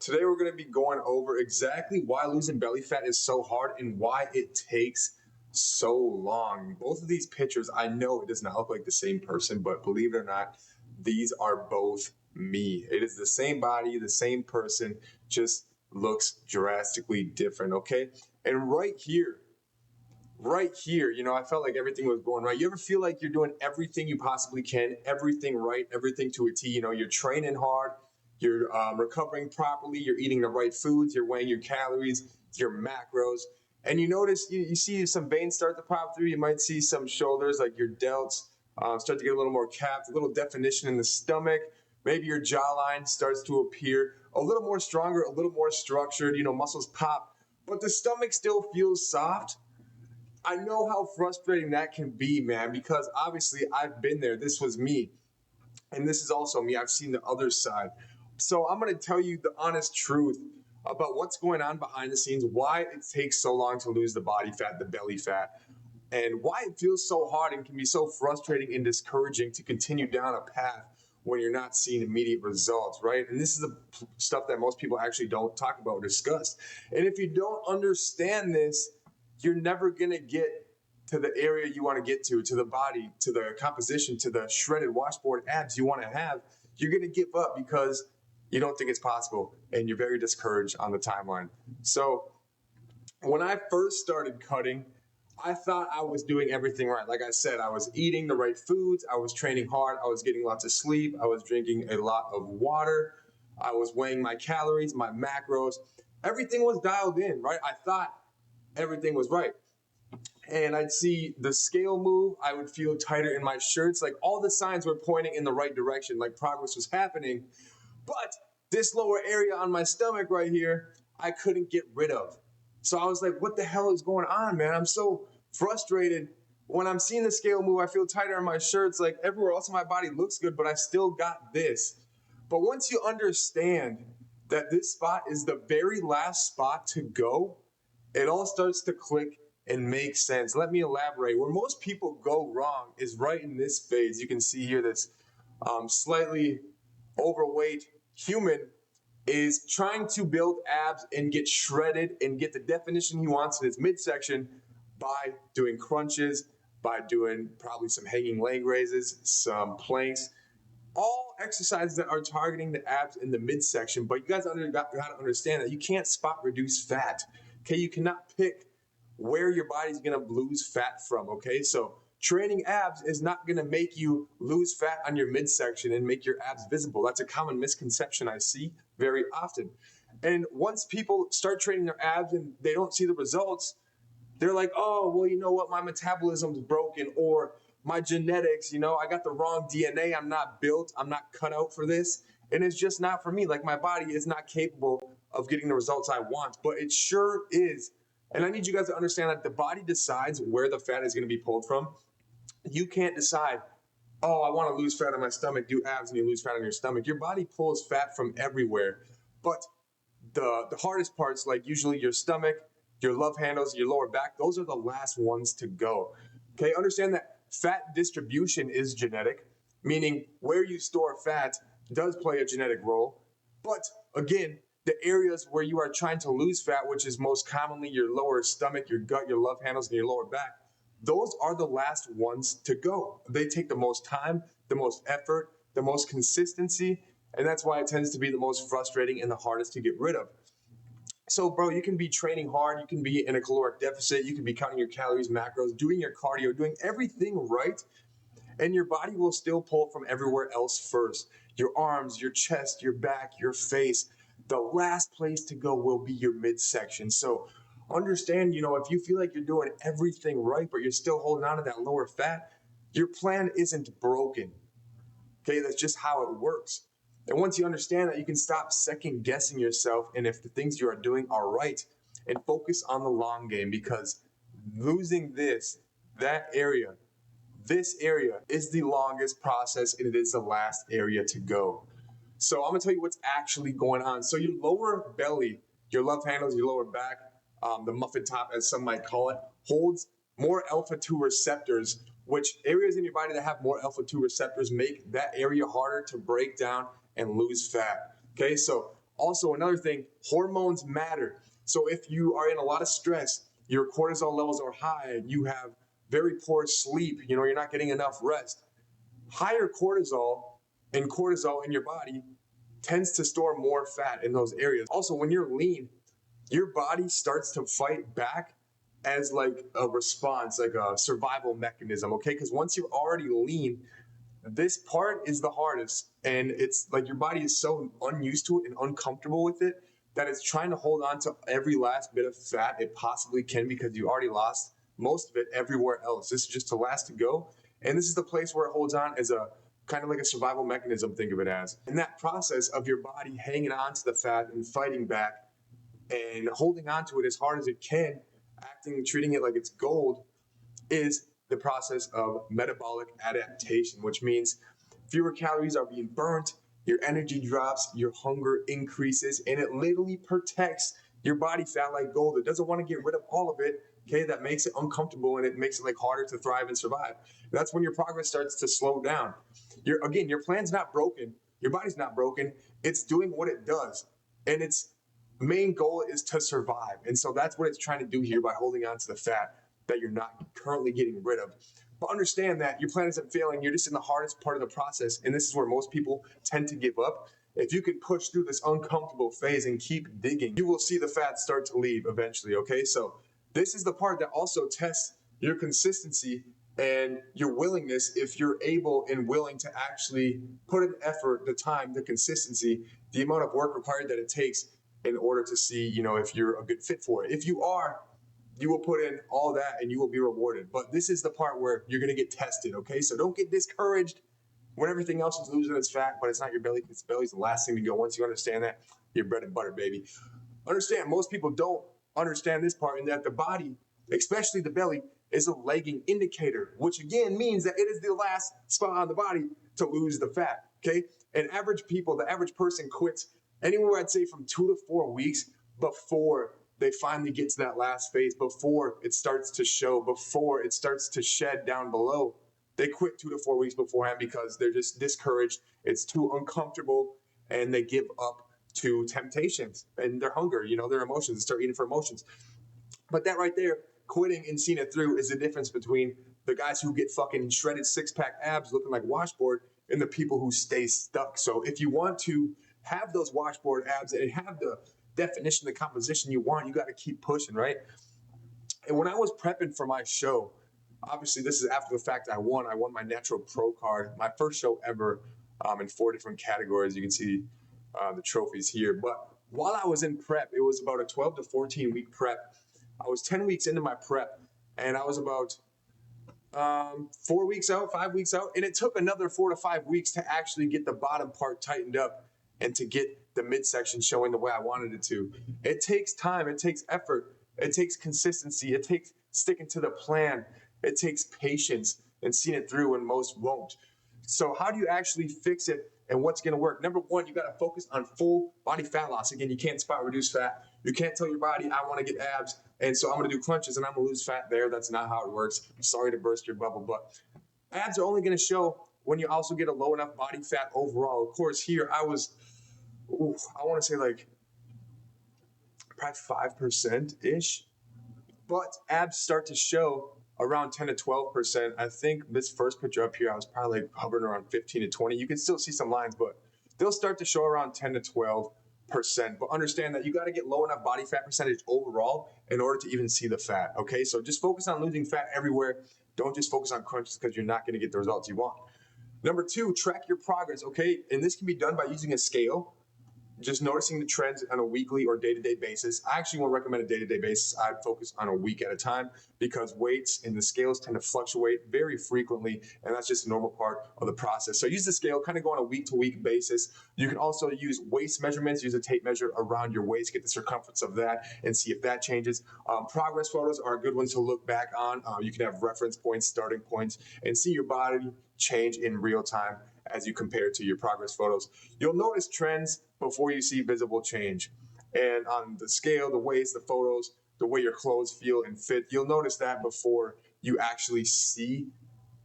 Today we're going to be going over exactly why losing belly fat is so hard and why it takes so long. Both of these pictures, I know it does not look like the same person, but believe it or not, these are both me. It is the same body, the same person, just looks drastically different, okay? And right here, I felt like everything was going right. You ever feel like you're doing everything you possibly can, everything right, everything to a T? You're training hard, you're recovering properly, you're eating the right foods, you're weighing your calories, your macros, and you notice you see some veins start to pop through. You might see some shoulders, like your delts, start to get a little more capped, a little definition in the stomach. Maybe your jawline starts to appear a little more stronger, a little more structured. Muscles pop, but the stomach still feels soft. I know how frustrating that can be, man, because obviously I've been there. This was me. And this is also me. I've seen the other side. So I'm going to tell you the honest truth about what's going on behind the scenes, why it takes so long to lose the body fat, the belly fat, and why it feels so hard and can be so frustrating and discouraging to continue down a path when you're not seeing immediate results, right? And this is the stuff that most people actually don't talk about or discuss. And if you don't understand this, you're never going to get to the area you want to get to the body, to the composition, to the shredded washboard abs you want to have. You're going to give up because you don't think it's possible and you're very discouraged on the timeline. So when I first started cutting, I thought I was doing everything right. Like I said, I was eating the right foods, I was training hard, I was getting lots of sleep, I was drinking a lot of water, I was weighing my calories, my macros. Everything was dialed in, right? I thought everything was right. And I'd see the scale move, I would feel tighter in my shirts, like all the signs were pointing in the right direction, like progress was happening. But this lower area on my stomach right here, I couldn't get rid of. So I was like, what the hell is going on, man? I'm so frustrated. When I'm seeing the scale move, I feel tighter in my shirts, like everywhere else in my body looks good, but I still got this. But once you understand that this spot is the very last spot to go, it all starts to click and make sense. Let me elaborate. Where most people go wrong is right in this phase. You can see here this slightly overweight human is trying to build abs and get shredded and get the definition he wants in his midsection by doing crunches, by doing probably some hanging leg raises, some planks, all exercises that are targeting the abs in the midsection. But you guys got to understand that you can't spot reduce fat. Okay, you cannot pick where your body's going to lose fat from. Okay, so training abs is not going to make you lose fat on your midsection and make your abs visible. That's a common misconception I see very often. And once people start training their abs and they don't see the results, they're like, oh, well, you know what? My metabolism's broken, or my genetics, I got the wrong DNA. I'm not built. I'm not cut out for this. And it's just not for me. Like, my body is not capable of getting the results I want, but it sure is. And I need you guys to understand that the body decides where the fat is going to be pulled from. You can't decide, oh, I want to lose fat on my stomach, do abs, and you lose fat on your stomach. Your body pulls fat from everywhere. But the hardest parts, like usually your stomach, your love handles, your lower back, those are the last ones to go. Okay, understand that fat distribution is genetic, meaning where you store fat does play a genetic role. But again, the areas where you are trying to lose fat, which is most commonly your lower stomach, your gut, your love handles, and your lower back, those are the last ones to go. They take the most time, the most effort, the most consistency, and that's why it tends to be the most frustrating and the hardest to get rid of. So, bro, you can be training hard, you can be in a caloric deficit, you can be counting your calories, macros, doing your cardio, doing everything right, and your body will still pull from everywhere else first. Your arms, your chest, your back, your face. The last place to go will be your midsection. So understand, if you feel like you're doing everything right, but you're still holding on to that lower fat, your plan isn't broken. Okay, that's just how it works. And once you understand that, you can stop second guessing yourself and if the things you are doing are right, and focus on the long game, because losing that area, this area is the longest process and it is the last area to go. So I'm gonna tell you what's actually going on. So your lower belly, your love handles, your lower back, the muffin top as some might call it, holds more alpha-2 receptors, which areas in your body that have more alpha-2 receptors make that area harder to break down and lose fat. Okay, so Also, another thing, hormones matter. So if you are in a lot of stress, your cortisol levels are high, you have very poor sleep, you're not getting enough rest. Higher cortisol in your body tends to store more fat in those areas. Also, when you're lean, your body starts to fight back as like a response, like a survival mechanism, okay? Because once you're already lean, this part is the hardest, and it's like your body is so unused to it and uncomfortable with it that it's trying to hold on to every last bit of fat it possibly can, because you already lost most of it everywhere else. This is just the last to go, and this is the place where it holds on as a kind of like a survival mechanism, think of it as. In that process of your body hanging on to the fat and fighting back and holding on to it as hard as it can, treating it like it's gold, is the process of metabolic adaptation, which means fewer calories are being burnt, your energy drops, your hunger increases, and it literally protects your body fat like gold. It doesn't want to get rid of all of it. Okay, that makes it uncomfortable, and it makes it like harder to thrive and survive. That's when your progress starts to slow down. Your plan's not broken. Your body's not broken. It's doing what it does, and its main goal is to survive. And so that's what it's trying to do here by holding on to the fat that you're not currently getting rid of. But understand that your plan isn't failing. You're just in the hardest part of the process. And this is where most people tend to give up. If you can push through this uncomfortable phase and keep digging, you will see the fat start to leave eventually. Okay. So this is the part that also tests your consistency and your willingness, if you're able and willing to actually put in effort, the time, the consistency, the amount of work required that it takes in order to see, if you're a good fit for it. If you are, you will put in all that and you will be rewarded. But this is the part where you're going to get tested, okay? So don't get discouraged when everything else is losing its fat, but it's not your belly. Its belly's the last thing to go. Once you understand that, you're bread and butter, baby. Understand, most people don't understand this part, and that the body, especially the belly, is a lagging indicator, which again means that it is the last spot on the body to lose the fat, okay? And the average person quits anywhere, I'd say, from 2 to 4 weeks before they finally get to that last phase, before it starts to show, before it starts to shed down below. They quit 2 to 4 weeks beforehand because they're just discouraged. It's too uncomfortable, and they give up to temptations and their hunger, their emotions, and start eating for emotions. But that right there, quitting and seeing it through, is the difference between the guys who get fucking shredded six-pack abs looking like washboard and the people who stay stuck. So if you want to have those washboard abs and have the definition, the composition you want, you got to keep pushing, right? And when I was prepping for my show, obviously this is after the fact, I won my Natural Pro card, my first show ever, in 4 different categories. You can see the trophies here. But while I was in prep, it was about a 12 to 14 week prep. I was 10 weeks into my prep, and I was about 4 weeks out, 5 weeks out, and it took another 4 to 5 weeks to actually get the bottom part tightened up and to get the midsection showing the way I wanted it to. It takes time, it takes effort, it takes consistency, it takes sticking to the plan, it takes patience and seeing it through when most won't. So how do you actually fix it, and what's going to work? Number one, you got to focus on full body fat loss. Again, you can't spot reduce fat. You can't tell your body, I want to get abs, and so I'm going to do crunches and I'm going to lose fat there. That's not how it works. I'm sorry to burst your bubble, but abs are only going to show when you also get a low enough body fat overall. Of course, here I was, I want to say like probably 5%-ish, but abs start to show around 10 to 12%. I think this first picture up here, I was probably like hovering around 15 to 20. You can still see some lines, but they'll start to show around 10 to 12%. But understand that you got to get low enough body fat percentage overall in order to even see the fat. Okay, so just focus on losing fat everywhere. Don't just focus on crunches, because you're not going to get the results you want. Number two, track your progress. Okay, and this can be done by using a scale. Just noticing the trends on a weekly or day-to-day basis. I actually won't recommend a day-to-day basis. I'd focus on a week at a time, because weights and the scales tend to fluctuate very frequently, and that's just a normal part of the process. So use the scale, kind of go on a week-to-week basis. You can also use waist measurements, use a tape measure around your waist, get the circumference of that and see if that changes. Progress photos are good ones to look back on. You can have reference points, starting points, and see your body change in real time as you compare to your progress photos. You'll notice trends before you see visible change. And on the scale, the waist, the photos, the way your clothes feel and fit, you'll notice that before you actually see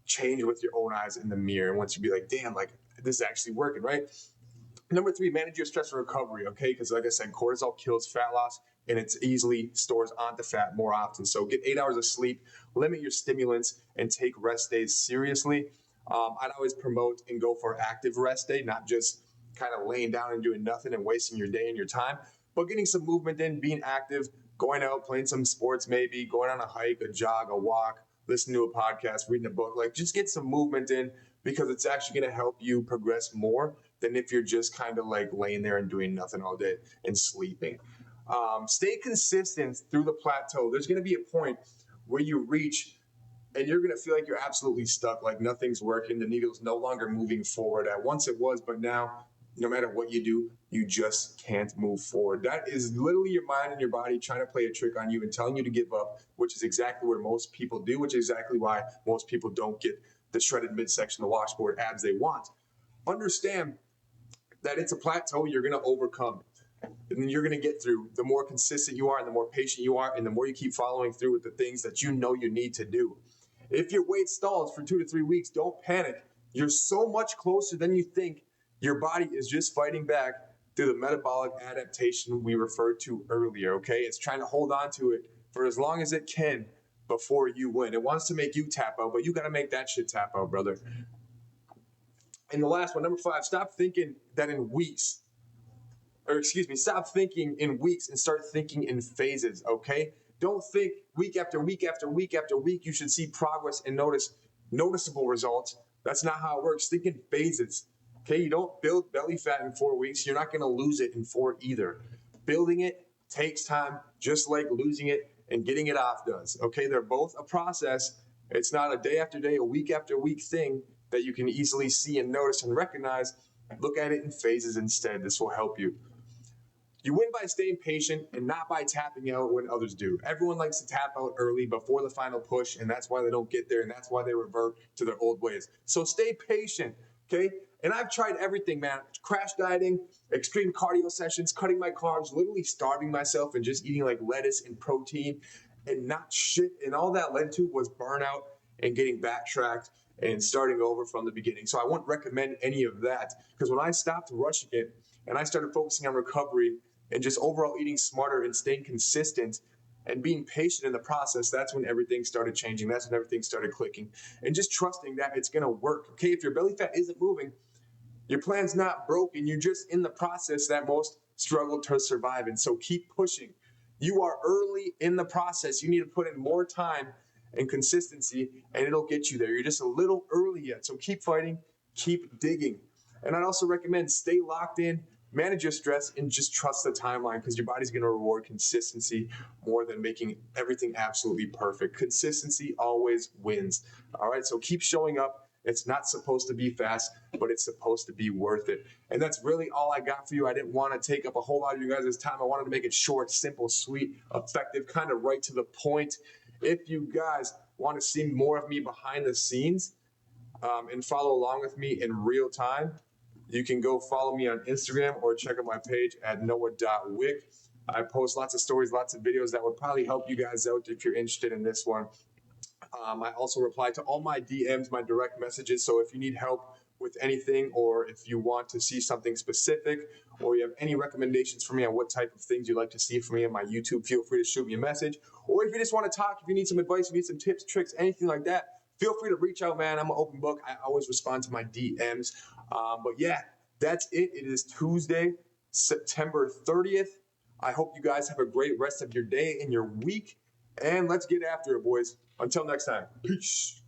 change with your own eyes in the mirror. And once you be like, damn, like this is actually working, right? Number three, manage your stress and recovery, okay? Because like I said, cortisol kills fat loss and it's easily stores onto fat more often. So get 8 hours of sleep, limit your stimulants, and take rest days seriously. I'd always promote and go for active rest day, not just kind of laying down and doing nothing and wasting your day and your time, but getting some movement in, being active, going out, playing some sports, maybe going on a hike, a jog, a walk, listen to a podcast, reading a book. Like just get some movement in because it's actually going to help you progress more than if you're just kind of like laying there and doing nothing all day and sleeping. Stay consistent through the plateau. There's going to be a point where you reach and you're going to feel like you're absolutely stuck, like nothing's working. The needle's no longer moving forward. At once it was, but now no matter what you do, you just can't move forward. That is literally your mind and your body trying to play a trick on you and telling you to give up, which is exactly what most people do, which is exactly why most people don't get the shredded midsection, the washboard abs they want. Understand that it's a plateau you're going to overcome and you're going to get through. The more consistent you are and the more patient you are and the more you keep following through with the things that you know you need to do. If your weight stalls for 2 to 3 weeks, don't panic. You're so much closer than you think. Your body is just fighting back through the metabolic adaptation we referred to earlier, okay? It's trying to hold on to it for as long as it can before you win. It wants to make you tap out, but you got to make that shit tap out, brother. And the last one, number 5, stop thinking that in weeks, stop thinking in weeks and start thinking in phases, okay? Don't think week after week after week after week you should see progress and noticeable results. That's not how it works. Think in phases, okay? You don't build belly fat in 4 weeks. You're not going to lose it in 4 either. Building it takes time, just like losing it and getting it off does, okay? They're both a process. It's not a day after day, a week after week thing that you can easily see and notice and recognize. Look at it in phases instead. This will help you. You win by staying patient and not by tapping out when others do. Everyone likes to tap out early before the final push, and that's why they don't get there, and that's why they revert to their old ways. So stay patient, okay? And I've tried everything, man. Crash dieting, extreme cardio sessions, cutting my carbs, literally starving myself and just eating like lettuce and protein and not shit. And all that led to was burnout and getting backtracked and starting over from the beginning. So I wouldn't recommend any of that because when I stopped rushing it and I started focusing on recovery and just overall eating smarter and staying consistent and being patient in the process, that's when everything started changing. That's when everything started clicking. And just trusting that it's going to work. Okay, if your belly fat isn't moving, your plan's not broken. You're just in the process that most struggle to survive in. So keep pushing. You are early in the process. You need to put in more time and consistency, and it'll get you there. You're just a little early yet. So keep fighting, keep digging. And I'd also recommend stay locked in, manage your stress, and just trust the timeline because your body's going to reward consistency more than making everything absolutely perfect. Consistency always wins. All right, so keep showing up. It's not supposed to be fast, but it's supposed to be worth it. And that's really all I got for you. I didn't want to take up a whole lot of you guys' time. I wanted to make it short, simple, sweet, effective, kind of right to the point. If you guys want to see more of me behind the scenes and follow along with me in real time, you can go follow me on Instagram or check out my page at noah.wick. I post lots of stories, lots of videos that would probably help you guys out if you're interested in this one. I also reply to all my DMs, my direct messages. So if you need help with anything, or if you want to see something specific, or you have any recommendations for me on what type of things you'd like to see from me on my YouTube, feel free to shoot me a message. Or if you just want to talk, if you need some advice, if you need some tips, tricks, anything like that, feel free to reach out, man. I'm an open book. I always respond to my DMs. But yeah, that's it. It is Tuesday, September 30th. I hope you guys have a great rest of your day and your week. And let's get after it, boys. Until next time, peace.